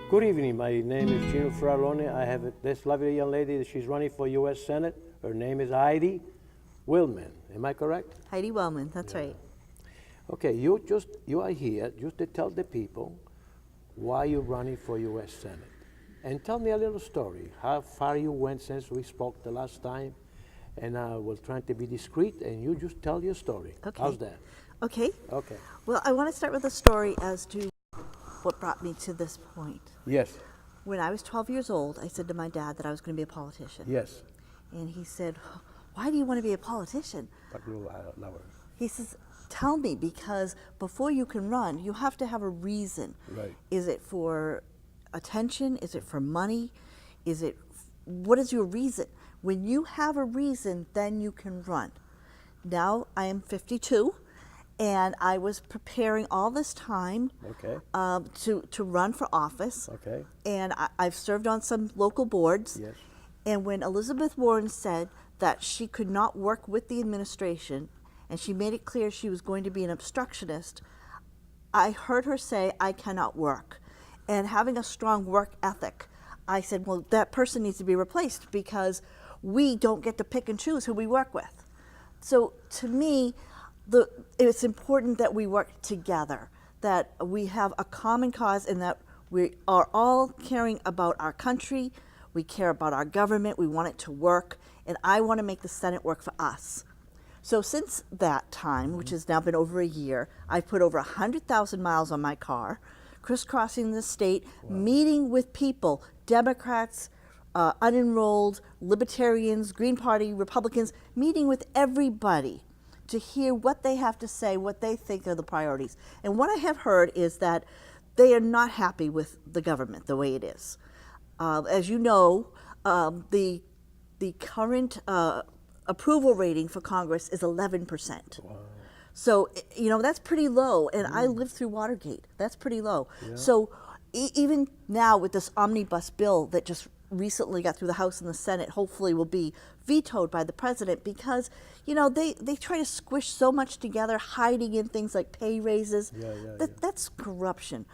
Good evening. My name is Gino Frattallone. I have this lovely young lady. She's running for U.S. Senate. Her name is Heidi Wellman. Am I correct? Heidi Wellman, that's right. Okay, you are here just to tell the people why you're running for U.S. Senate. And tell me a little story, how far you went since we spoke the last time. And we're trying to be discreet, and you just tell your story. Okay. How's that? Okay. Okay. Well, I want to start with a story as to what brought me to this point. Yes. When I was 12 years old, I said to my dad that I was going to be a politician. Yes. And he said, "Why do you want to be a politician?" Talk a little louder. He says, "Tell me, because before you can run, you have to have a reason. Right. Is it for attention? Is it for money? What is your reason? When you have a reason, then you can run." Now I am 52, and I was preparing all this time Okay. to run for office. Okay. And I've served on some local boards. Yes. And when Elizabeth Warren said that she could not work with the administration, and she made it clear she was going to be an obstructionist, I heard her say, "I cannot work." And having a strong work ethic, I said, well, that person needs to be replaced, because we don't get to pick and choose who we work with. So to me, it's important that we work together, that we have a common cause, and that we are all caring about our country, we care about our government, we want it to work, and I want to make the Senate work for us. So since that time, which has now been over a year, I've put over 100,000 miles on my car, crisscrossing the state, meeting with people, Democrats, unenrolled, Libertarians, Green Party, Republicans, meeting with everybody to hear what they have to say, what they think are the priorities. And what I have heard is that they are not happy with the government the way it is. As you know, the current approval rating for Congress is 11%. Wow. So, that's pretty low. And I lived through Watergate. That's pretty low. Yeah. So even now with this omnibus bill that just recently got through the House and the Senate, hopefully will be vetoed by the president, because, they try to squish so much together, hiding in things like pay raises. That's corruption.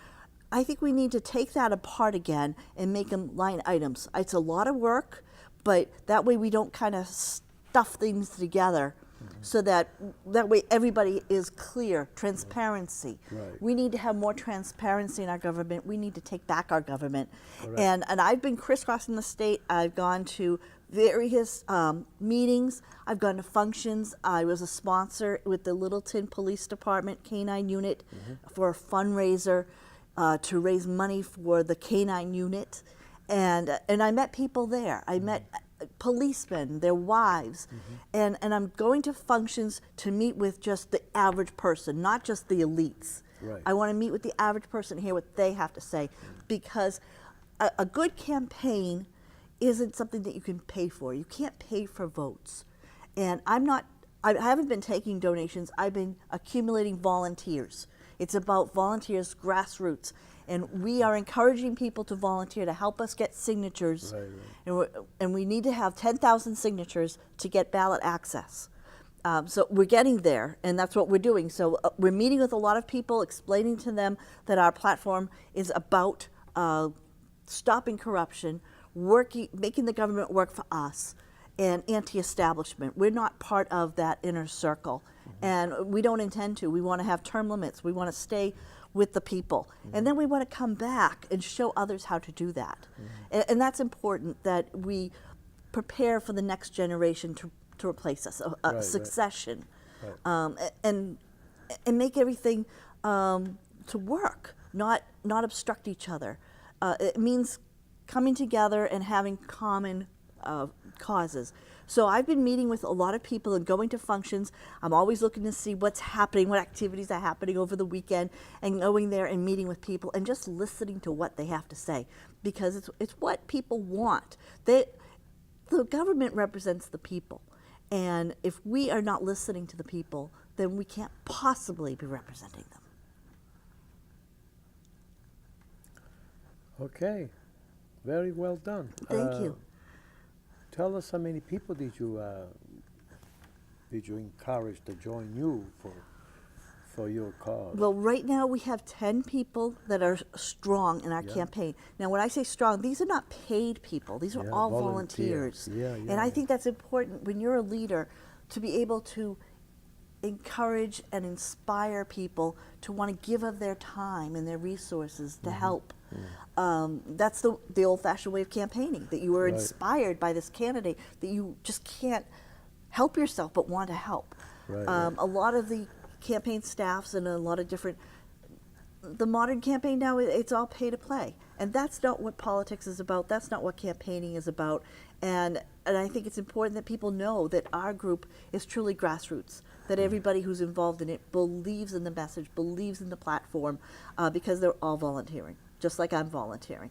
I think we need to take that apart again and make them line items. It's a lot of work, but that way we don't kind of stuff things together, so that way everybody is clear. Transparency. Right. We need to have more transparency in our government. We need to take back our government. Correct. And I've been crisscrossing the state. I've gone to various meetings. I've gone to functions. I was a sponsor with the Littleton Police Department Canine Unit for a fundraiser to raise money for the canine unit. And I met people there. I met policemen, their wives, and I'm going to functions to meet with just the average person, not just the elites. Right. I want to meet with the average person, hear what they have to say, because a good campaign isn't something that you can pay for. You can't pay for votes. And I haven't been taking donations. I've been accumulating volunteers. It's about volunteers, grassroots. And we are encouraging people to volunteer to help us get signatures. Right. And we need to have 10,000 signatures to get ballot access. So we're getting there, and that's what we're doing. So we're meeting with a lot of people, explaining to them that our platform is about stopping corruption, making the government work for us, and anti-establishment. We're not part of that inner circle, and we don't intend to. We want to have term limits. We want to stay with the people. And then we want to come back and show others how to do that. And that's important, that we prepare for the next generation to replace us, a succession, and make everything to work, not obstruct each other. It means coming together and having common causes. So I've been meeting with a lot of people and going to functions. I'm always looking to see what's happening, what activities are happening over the weekend, and going there and meeting with people and just listening to what they have to say, because it's what people want. The government represents the people, and if we are not listening to the people, then we can't possibly be representing them. Okay. Very well done. Thank you. Tell us how many people did you encourage to join you for your cause? Well, right now we have 10 people that are strong in our Yeah. campaign. Now, when I say strong, these are not paid people. These are Yeah, all volunteers. volunteers. Yeah, And yeah, I yeah. think that's important when you're a leader to be able to encourage and inspire people to want to give of their time and their resources to help. That's the old-fashioned way of campaigning, that you were Right. inspired by this candidate, that you just can't help yourself but want to help. Right, right. A lot of the campaign staffs and a lot of different, the modern campaign now, it's all pay to play. And that's not what politics is about. That's not what campaigning is about. And I think it's important that people know that our group is truly grassroots, that everybody who's involved in it believes in the message, believes in the platform, because they're all volunteering, just like I'm volunteering.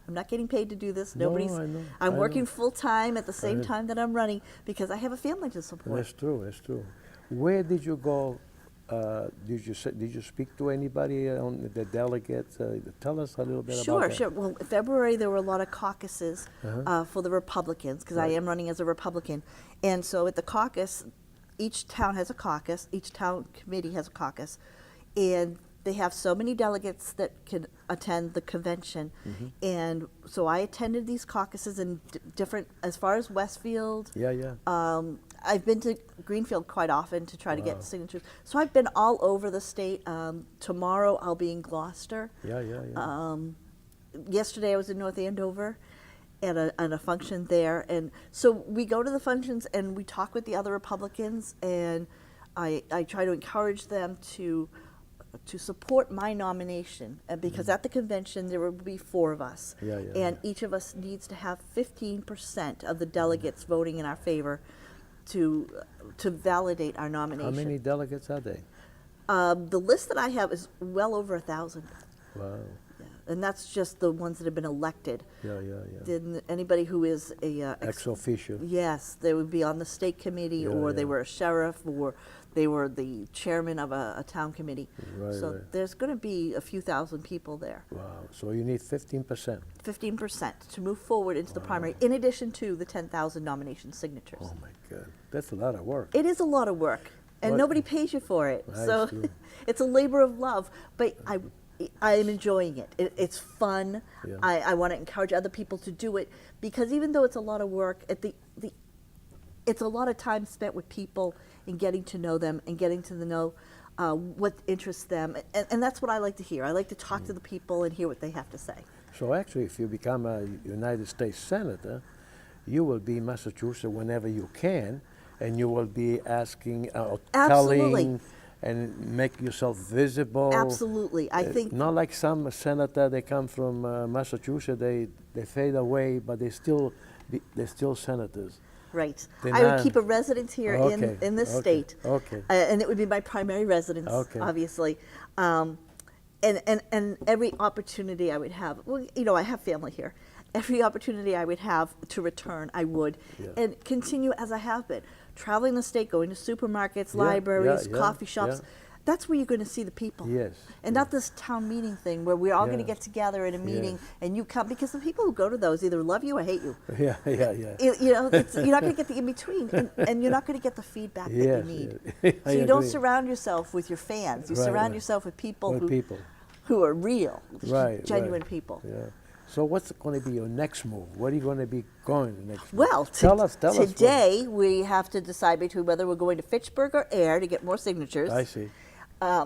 I'm not getting paid to do this. No, Nobody's. I know, I'm I working know. full time at the same Right. time that I'm running because I have a family to support. That's true. That's true. Where did you go? Did you speak to anybody on the delegates? Tell us a little bit about Sure, that. sure. Well, in February there were a lot of caucuses for the Republicans because I Right. am running as a Republican, and so at the caucus, each town has a caucus, each town committee has a caucus, and they have so many delegates that can attend the convention, and so I attended these caucuses in different, as far as Westfield. Yeah, yeah. I've been to Greenfield quite often to try to Wow. get signatures. So I've been all over the state. Tomorrow I'll be in Gloucester. Yeah, yeah, yeah. Yesterday I was in North Andover at a function there. And so we go to the functions and we talk with the other Republicans, and I try to encourage them to support my nomination, because at the convention there will be 4 of us, Yeah, yeah, and yeah. each of us needs to have 15% of the delegates voting in our favor to validate our nomination. How many delegates are they? The list that I have is well over 1,000, Wow. and that's just the ones that have been elected. Yeah, yeah, yeah. Then anybody who is a Ex officio. yes, they would be on the state committee, Yeah, or they yeah. were a sheriff, or they were the chairman of a town committee. Right, So right. there's going to be a few thousand people there. Wow. So you need 15%. 15% to move forward into the primary, in addition to the 10,000 nomination signatures. Oh my God. That's a lot of work. It is a lot of work, and What- nobody pays you for it. That's So true. it's a labor of love, but I am enjoying it. It's fun. Yeah. I want to encourage other people to do it, because even though it's a lot of work, it's a lot of time spent with people and getting to know them and getting to know what interests them. And that's what I like to hear. I like to talk to the people and hear what they have to say. So actually, if you become a United States Senator, you will be in Massachusetts whenever you can, and you will be asking, Absolutely. telling, and make yourself visible. Absolutely. I think Not like some senator, they come from Massachusetts, they fade away, but they're still senators. right. They're I would not- keep a resident here Okay, in this okay, state. okay. And it would be my primary residence, Okay. obviously. And every opportunity I would have, well, I have family here. Every opportunity I would have to return, I would, Yeah. and continue as I have been, traveling the state, going to supermarkets, Yeah, libraries, yeah, coffee shops. yeah. That's where you're going to see the people. Yes, And not this town meeting thing where we're all going to Yeah. get together in a meeting Yes. and you come, because the people who go to those either love you or hate you. Yeah, yeah, yeah. You're not going to get the in between, and you're not going to get the feedback that Yes, you need. yeah. So I you don't agree. surround yourself with your fans. You Right, surround right. yourself with people With people. who are real, Right, genuine right. people. Yeah. So what's going to be your next move? What are you going to be going next? Well, tell us. today we have to decide between whether we're going to Fitchburg or Air to get more signatures. I see.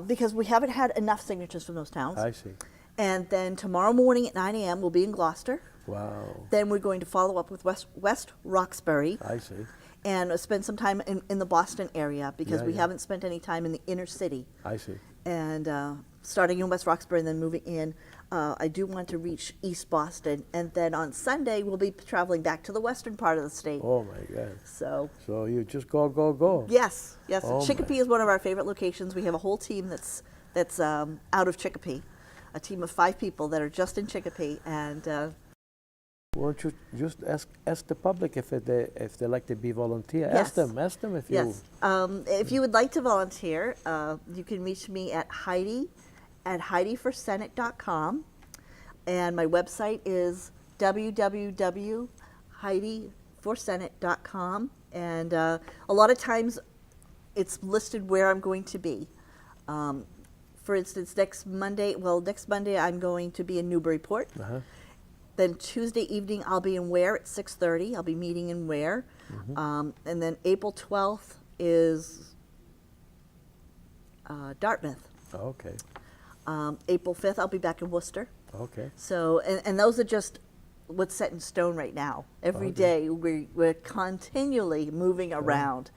Because we haven't had enough signatures from those towns. I see. And then tomorrow morning at 9 a.m. we'll be in Gloucester. Wow. Then we're going to follow up with West Roxbury. I see. And spend some time in the Boston area, because Yeah, we yeah. haven't spent any time in the inner city. I see. And starting in West Roxbury and then moving in, I do want to reach East Boston. And then on Sunday, we'll be traveling back to the western part of the state. Oh my God. So, So you just go. yes. Oh, Chicopee is one of our favorite locations. We have a whole team that's out of Chicopee, a team of 5 people that are just in Chicopee. And Won't you just ask the public if they like to be volunteer? Yes. Ask them if you. yes, if you would like to volunteer, you can reach me at Heidi at HeidiForSenate.com, and my website is www.HeidiForSenate.com, and a lot of times it's listed where I'm going to be. For instance, next Monday I'm going to be in Newburyport. Uh-huh. Then Tuesday evening I'll be in Ware at 6:30. I'll be meeting in Ware. And then April 12th is Dartmouth. Okay. April 5th I'll be back in Worcester. Okay. So, and those are just what's set in stone right now. Every day we're continually moving around.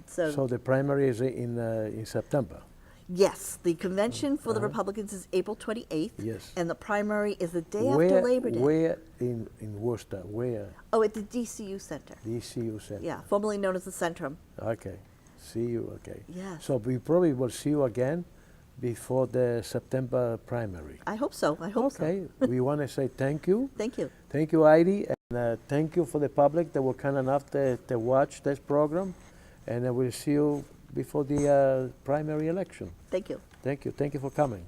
So the primary is in September. Yes, the convention for the Republicans is April 28th. Yes. And the primary is the day after Labor Day. Where in Worcester? Where? Oh, at the DCU Center. DCU Center. Yeah, formerly known as the Centrum. Okay. See you. Okay. Yes. So we probably will see you again before the September primary. I hope so. I hope so. Okay. We want to say thank you. Thank you. Thank you, Heidi, and thank you for the public that were kind enough to watch this program. And we'll see you before the primary election. Thank you. Thank you. Thank you for coming.